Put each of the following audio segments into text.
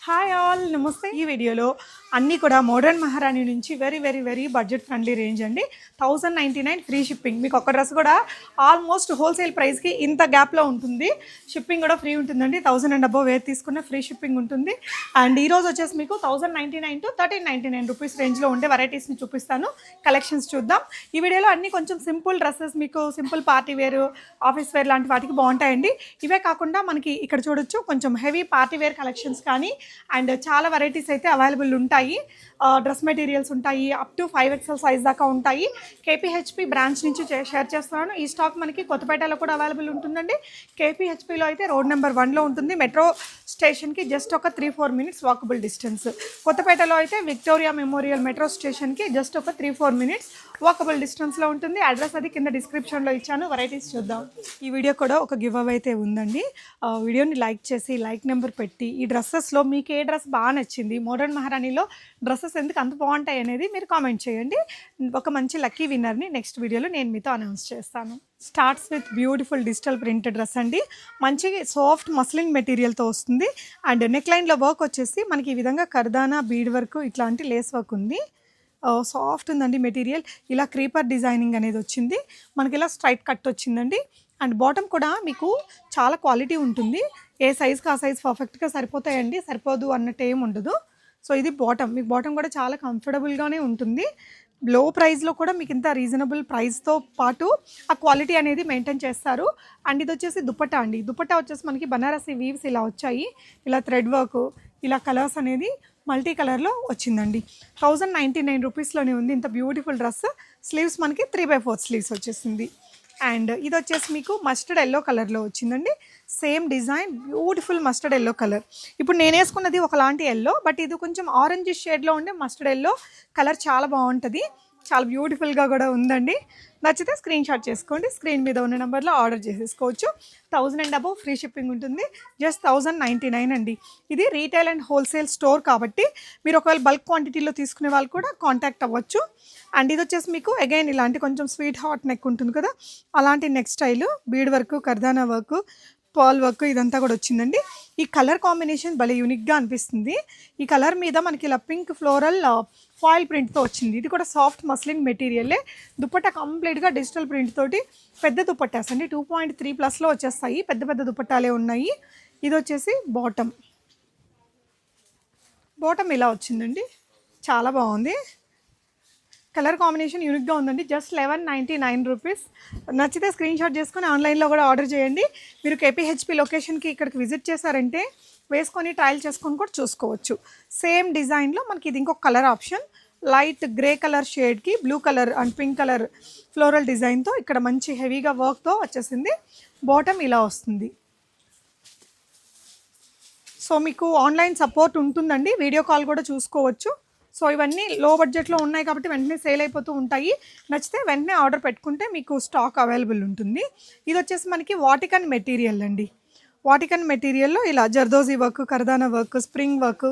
Hi all నమస్తే. ఈ వీడియోలో అన్నీ కూడా మోడర్న్ మహారాణి నుంచి very very very budget friendly range అండి. 1099 ఫ్రీ షిప్పింగ్. మీకు ఒక డ్రెస్ కూడా ఆల్మోస్ట్ హోల్సేల్ ప్రైస్కి ఇంత గ్యాప్లో ఉంటుంది. షిప్పింగ్ కూడా ఫ్రీ ఉంటుందండి. 1000 అండ్ అబోవ్ వేర్ తీసుకున్న ఫ్రీ షిప్పింగ్ ఉంటుంది. అండ్ ఈరోజు వచ్చేసి మీకు 1099 to 1399 రూపీస్ రేంజ్లో ఉండే వెరైటీస్ని చూపిస్తాను. కలెక్షన్స్ చూద్దాం. ఈ వీడియోలో అన్నీ కొంచెం సింపుల్ డ్రెస్సెస్, మీకు simple party wear, office wear లాంటి వాటికి బాగుంటాయండి. ఇవే కాకుండా మనకి ఇక్కడ చూడొచ్చు కొంచెం హెవీ పార్టీ వేర్ కలెక్షన్స్ కానీ అండ్ చాలా వెరైటీస్ అయితే అవైలబుల్ ఉంటాయి. డ్రెస్ మెటీరియల్స్ ఉంటాయి, అప్ టు 5XL సైజ్ దాకా ఉంటాయి. కేపీహెచ్పి బ్రాంచ్ నుంచి షేర్ చేస్తున్నాను. ఈ స్టాక్ మనకి కొత్తపేటలో కూడా అవైలబుల్ ఉంటుందండి. కేపీహెచ్పిలో అయితే రోడ్ నెంబర్ 1లో ఉంటుంది. మెట్రో స్టేషన్కి జస్ట్ ఒక 3-4 మినిట్స్ వాకబుల్ డిస్టెన్స్. కొత్తపేటలో అయితే విక్టోరియా మెమోరియల్ మెట్రో స్టేషన్కి జస్ట్ ఒక 3-4 మినిట్స్ వాకబుల్ డిస్టెన్స్లో ఉంటుంది. అడ్రస్ అది కింద డిస్క్రిప్షన్లో ఇచ్చాను. వెరైటీస్ చూద్దాం. ఈ వీడియో కూడా ఒక గివ్ అవే అయితే ఉందండి. వీడియోని లైక్ చేసి లైక్ నెంబర్ పెట్టి ఈ డ్రెస్సెస్లో మీకు ఏ డ్రెస్ బాగా నచ్చింది, మోడర్న్ మహారాణిలో డ్రెస్సెస్ ఎందుకు అంత బాగుంటాయి అనేది మీరు కామెంట్ చేయండి. ఒక మంచి లక్కీ విన్నర్ని నెక్స్ట్ వీడియోలో నేను మీతో అనౌన్స్ చేస్తాను. Starts with beautiful digital printed dress అండి. మంచి సాఫ్ట్ మస్లిన్ మెటీరియల్తో వస్తుంది. అండ్ నెక్ లైన్లో వర్క్ వచ్చేసి మనకి ఈ విధంగా కర్దానా బీడ్ వర్క్ ఇట్లాంటి లేస్ వర్క్ ఉంది. సాఫ్ట్ ఉందండి మెటీరియల్. ఇలా క్రీపర్ డిజైనింగ్ అనేది వచ్చింది. మనకి ఇలా స్ట్రైట్ కట్ వచ్చిందండి. అండ్ బాటమ్ కూడా మీకు చాలా క్వాలిటీ ఉంటుంది. ఏ సైజ్కి ఆ సైజ్ పర్ఫెక్ట్గా సరిపోతాయండి, సరిపోదు అన్నట్టు ఏం ఉండదు. సో ఇది బాటమ్. మీకు బాటమ్ కూడా చాలా కంఫర్టబుల్గానే ఉంటుంది. లో ప్రైస్లో కూడా మీకు ఇంత రీజనబుల్ ప్రైస్తో పాటు ఆ క్వాలిటీ అనేది మెయింటైన్ చేస్తారు. అండ్ ఇది వచ్చేసి దుపట్టా అండి. దుపట్టా వచ్చేసి మనకి బనారసి వీవ్స్ ఇలా వచ్చాయి. ఇలా థ్రెడ్ వర్క్, ఇలా కలర్స్ అనేది మల్టీ కలర్లో వచ్చిందండి. 1099 రూపీస్లోనే ఉంది ఇంత బ్యూటిఫుల్ డ్రెస్. స్లీవ్స్ మనకి 3/4 స్లీవ్స్ వచ్చేసింది. అండ్ ఇది వచ్చేసి మీకు మస్టర్డ్ ఎల్లో కలర్లో వచ్చిందండి. Same design, beautiful mustard yellow colour. ఇప్పుడు నేను వేసుకున్నది ఒకలాంటి ఎల్లో, బట్ ఇది కొంచెం ఆరెంజ్ షేడ్లో ఉండే మస్టర్డ్ ఎల్లో కలర్ చాలా బాగుంటుంది. చాలా బ్యూటిఫుల్గా కూడా ఉందండి. నచ్చితే స్క్రీన్ షాట్ చేసుకోండి. స్క్రీన్ మీద ఉన్న నెంబర్లో ఆర్డర్ చేసేసుకోవచ్చు. 1000 అండ్ అబోవ్ ఫ్రీ షిప్పింగ్ ఉంటుంది. జస్ట్ 1099 అండి. ఇది రీటైల్ అండ్ హోల్సేల్ స్టోర్ కాబట్టి మీరు ఒకవేళ బల్క్ క్వాంటిటీలో తీసుకునే వాళ్ళు కూడా కాంటాక్ట్ అవ్వచ్చు. అండ్ ఇది వచ్చేసి మీకు అగైన్ ఇలాంటి కొంచెం స్వీట్ హాట్ నెక్ ఉంటుంది కదా, అలాంటి neck style, bead work, kardana work, పాల్ వర్క్ ఇదంతా కూడా వచ్చిందండి. ఈ కలర్ కాంబినేషన్ భలే యూనిక్గా అనిపిస్తుంది. ఈ కలర్ మీద మనకి ఇలా పింక్ ఫ్లోరల్ ఫాయిల్ ప్రింట్తో వచ్చింది. ఇది కూడా సాఫ్ట్ మస్లిన్ మెటీరియలే. దుపట్టా కంప్లీట్గా డిజిటల్ ప్రింట్ తోటి పెద్ద దుపట్టాస్ అండి. 2.3+ వచ్చేస్తాయి. పెద్ద పెద్ద దుపట్టాలే ఉన్నాయి. ఇది వచ్చేసి బాటమ్. బాటమ్ ఇలా వచ్చిందండి. చాలా బాగుంది. కలర్ కాంబినేషన్ యూనిక్గా ఉందండి. Just 1199 rupees. నచ్చితే స్క్రీన్ షాట్ చేసుకొని ఆన్లైన్లో కూడా ఆర్డర్ చేయండి. మీరు కేపీహెచ్పి లొకేషన్కి ఇక్కడికి విజిట్ చేశారంటే వేసుకొని ట్రయల్ చేసుకొని కూడా చూసుకోవచ్చు. సేమ్ డిజైన్లో మనకి ఇది ఇంకొక colour option. Light grey colour షేడ్కి blue colour and pink colour floral డిజైన్తో ఇక్కడ మంచి హెవీగా వర్క్తో వచ్చేసింది. బాటమ్ ఇలా వస్తుంది. సో మీకు ఆన్లైన్ సపోర్ట్ ఉంటుందండి. వీడియో కాల్ కూడా చూసుకోవచ్చు. సో ఇవన్నీ లో బడ్జెట్లో ఉన్నాయి కాబట్టి వెంటనే సేల్ అయిపోతూ ఉంటాయి. నచ్చితే వెంటనే ఆర్డర్ పెట్టుకుంటే మీకు స్టాక్ అవైలబుల్ ఉంటుంది. ఇది వచ్చేసి మనకి వాటికన్ మెటీరియల్ అండి. వాటికన్ మెటీరియల్లో ఇలా zardozi work, kardana work, spring work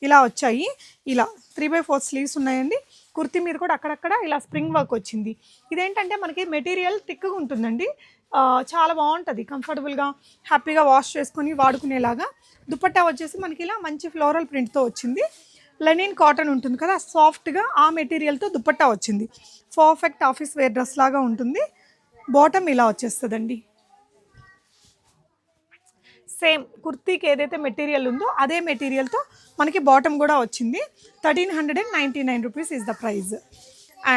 ఇలా వచ్చాయి. ఇలా 3/4 స్లీవ్స్ ఉన్నాయండి. కుర్తీ మీద కూడా అక్కడక్కడ ఇలా స్ప్రింగ్ వర్క్ వచ్చింది. ఇదేంటంటే మనకి మెటీరియల్ థిక్గా ఉంటుందండి. చాలా బాగుంటుంది. కంఫర్టబుల్గా హ్యాపీగా వాష్ చేసుకొని వాడుకునేలాగా. దుపట్టా వచ్చేసి మనకి ఇలా మంచి ఫ్లోరల్ ప్రింట్తో వచ్చింది. లెనిన్ కాటన్ ఉంటుంది కదా, సాఫ్ట్గా ఆ మెటీరియల్తో దుపట్టా వచ్చింది. పర్ఫెక్ట్ ఆఫీస్ వేర్ డ్రెస్ లాగా ఉంటుంది. బాటమ్ ఇలా వచ్చేస్తుందండి. సేమ్ కుర్తీకి ఏదైతే మెటీరియల్ ఉందో అదే మెటీరియల్తో మనకి బాటమ్ కూడా వచ్చింది. 1399 rupees is the price.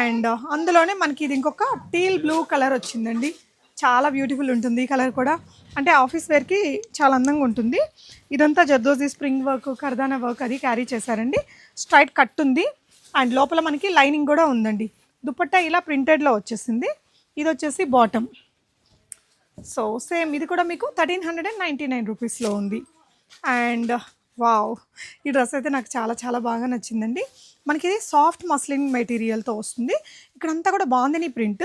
And అందులోనే మనకి ఇది ఇంకొక టీల్ బ్లూ కలర్ వచ్చిందండి. చాలా బ్యూటిఫుల్ ఉంటుంది ఈ కలర్ కూడా. అంటే ఆఫీస్ వేర్కి చాలా అందంగా ఉంటుంది. ఇదంతా zardozi spring work, kardana work అది క్యారీ చేశారండి. స్ట్రైట్ కట్ ఉంది. అండ్ లోపల మనకి లైనింగ్ కూడా ఉందండి. దుపట్టా ఇలా ప్రింటెడ్లో వచ్చేసింది. ఇది వచ్చేసి బాటమ్. సో సేమ్ ఇది కూడా మీకు 1399 రూపీస్లో ఉంది. అండ్ వావ్, ఈ డ్రెస్ అయితే నాకు చాలా చాలా బాగా నచ్చిందండి. మనకి ఇది సాఫ్ట్ మస్లిన్ మెటీరియల్తో వస్తుంది. ఇక్కడంతా కూడా బాగుంది ప్రింట్.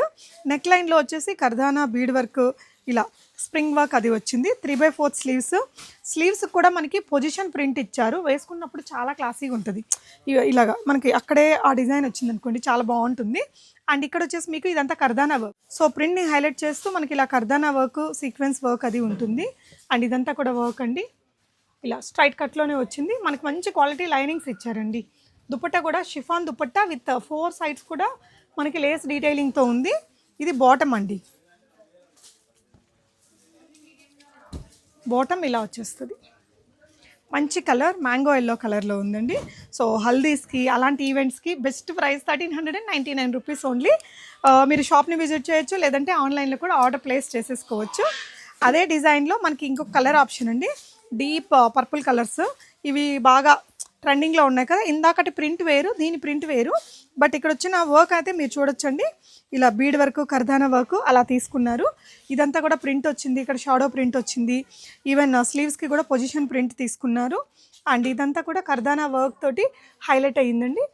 నెక్ లైన్లో వచ్చేసి కర్దానా బీడ్ వర్క్, ఇలా స్ప్రింగ్ వర్క్ అది వచ్చింది. 3/4 స్లీవ్స్ కూడా మనకి పొజిషన్ ప్రింట్ ఇచ్చారు. వేసుకున్నప్పుడు చాలా క్లాసీగా ఉంటుంది. ఇలాగా మనకి అక్కడే ఆ డిజైన్ వచ్చింది అనుకోండి, చాలా బాగుంటుంది. అండ్ ఇక్కడ వచ్చేసి మీకు ఇదంతా కర్దానా వర్క్. సో ప్రింట్ని హైలైట్ చేస్తూ మనకి ఇలా కర్దానా వర్క్, సీక్వెన్స్ వర్క్ అది ఉంటుంది. అండ్ ఇదంతా కూడా వర్క్ అండి. ఇలా స్ట్రైట్ కట్లోనే వచ్చింది. మనకి మంచి క్వాలిటీ లైనింగ్స్ ఇచ్చారండి. దుపట్టా కూడా షిఫాన్ దుపట్టా విత్ 4 సైడ్స్ కూడా మనకి లేస్ డీటెయిలింగ్తో ఉంది. ఇది బాటమ్ అండి. బాటమ్ ఇలా వచ్చేస్తుంది. మంచి కలర్ మ్యాంగో ఎల్లో కలర్లో ఉందండి. సో హల్దీస్కి అలాంటి ఈవెంట్స్కి బెస్ట్ ప్రైస్ 1399 రూపీస్ ఓన్లీ. మీరు షాప్ని విజిట్ చేయొచ్చు, లేదంటే ఆన్లైన్లో కూడా ఆర్డర్ ప్లేస్ చేసేసుకోవచ్చు. అదే డిజైన్లో మనకి ఇంకొక కలర్ ఆప్షన్ అండి, డీప్ పర్పుల్ కలర్స్. ఇవి బాగా ట్రెండింగ్లో ఉన్నాయి కదా. ఇందాకటి ప్రింట్ వేరు, దీని ప్రింట్ వేరు. బట్ ఇక్కడ వచ్చిన వర్క్ అయితే మీరు చూడొచ్చండి. ఇలా బీడ్ వర్క్, కర్దానా వర్క్ అలా తీసుకున్నారు. ఇదంతా కూడా ప్రింట్ వచ్చింది. ఇక్కడ షాడో ప్రింట్ వచ్చింది. ఈవెన్ స్లీవ్స్కి కూడా పొజిషన్ ప్రింట్ తీసుకున్నారు. అండ్ ఇదంతా కూడా కర్దానా వర్క్ తోటి హైలైట్ అయ్యిందండి.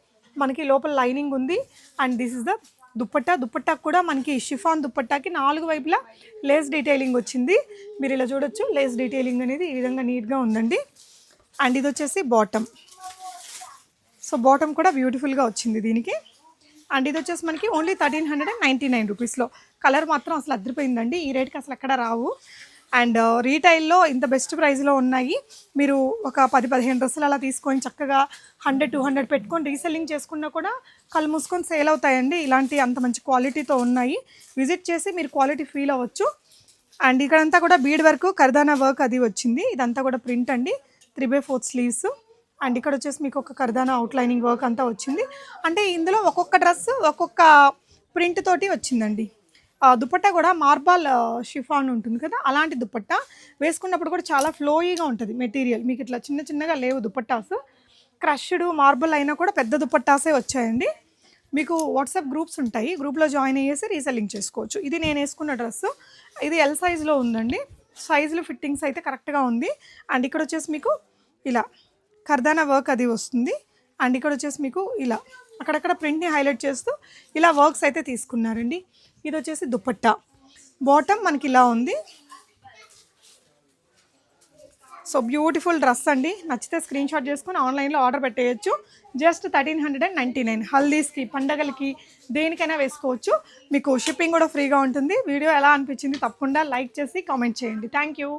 మనకి లోపల లైనింగ్ ఉంది. And this is the dupatta. దుప్పట్టాకు కూడా మనకి షిఫాన్ దుప్పట్టాకి 4 వైపులా లేస్ డీటెయిలింగ్ వచ్చింది. మీరు ఇలా చూడొచ్చు, లేస్ డీటెయిలింగ్ అనేది ఈ విధంగా నీట్గా ఉందండి. అండ్ ఇది వచ్చేసి బాటమ్. సో బాటమ్ కూడా బ్యూటిఫుల్గా వచ్చింది దీనికి. అండ్ ఇది వచ్చేసి మనకి ఓన్లీ 1399 రూపీస్లో. కలర్ మాత్రం అసలు అదిరిపోయిందండి. ఈ రేట్కి అసలు ఎక్కడ రావు. అండ్ రీటైల్లో ఇంత బెస్ట్ ప్రైస్లో ఉన్నాయి. మీరు ఒక 10-15 డ్రెస్సులు అలా తీసుకొని చక్కగా 100-200 పెట్టుకొని రీసెల్లింగ్ చేసుకున్నా కూడా కళ్ళు మూసుకొని సేల్ అవుతాయండి. ఇలాంటి అంత మంచి క్వాలిటీతో ఉన్నాయి. విజిట్ చేసి మీరు క్వాలిటీ ఫీల్ అవ్వచ్చు. అండ్ ఇక్కడంతా కూడా బీడ్ వర్క్, కర్దానా వర్క్ అది వచ్చింది. ఇదంతా కూడా ప్రింట్ అండి. 3/4 స్లీవ్స్. అండ్ ఇక్కడ వచ్చేసి మీకు ఒక కర్దానా అవుట్లైనింగ్ వర్క్ అంతా వచ్చింది. అంటే ఇందులో ఒక్కొక్క డ్రెస్ ఒక్కొక్క ప్రింట్ తోటి వచ్చిందండి. దుపట్టా కూడా మార్బల్ షిఫాన్ ఉంటుంది కదా, అలాంటి దుపట్టా వేసుకున్నప్పుడు కూడా చాలా ఫ్లోయీగా ఉంటుంది మెటీరియల్. మీకు ఇట్లా చిన్న చిన్నగా లేవు దుపట్టాస్. క్రష్డ్ మార్బల్ అయినా కూడా పెద్ద దుపట్టాసే వచ్చాయండి. మీకు వాట్సాప్ గ్రూప్స్ ఉంటాయి, గ్రూప్లో జాయిన్ అయ్యేసి రీసెల్లింగ్ చేసుకోవచ్చు. ఇది నేను వేసుకున్న డ్రెస్. ఇది ఎల్ సైజులో ఉందండి. సైజులు ఫిట్టింగ్స్ అయితే కరెక్ట్గా ఉంది. అండ్ ఇక్కడ వచ్చేసి మీకు ఇలా కర్దానా వర్క్ అది వస్తుంది. అండ్ ఇక్కడ వచ్చేసి మీకు ఇలా అక్కడక్కడ ప్రింట్ని హైలైట్ చేస్తూ ఇలా వర్క్స్ అయితే తీసుకున్నారండి. ఇది వచ్చేసి దుపట్టా. బాటమ్ మనకి ఇలా ఉంది. సో బ్యూటిఫుల్ డ్రెస్ అండి. నచ్చితే స్క్రీన్ షాట్ చేసుకొని ఆన్లైన్లో ఆర్డర్ పెట్టేయచ్చు. జస్ట్ 1399. హల్దీస్కి, పండగలకి, దేనికైనా వేసుకోవచ్చు. మీకు షిప్పింగ్ కూడా ఫ్రీగా ఉంటుంది. వీడియో ఎలా అనిపించింది తప్పకుండా లైక్ చేసి కామెంట్ చేయండి. Thank you.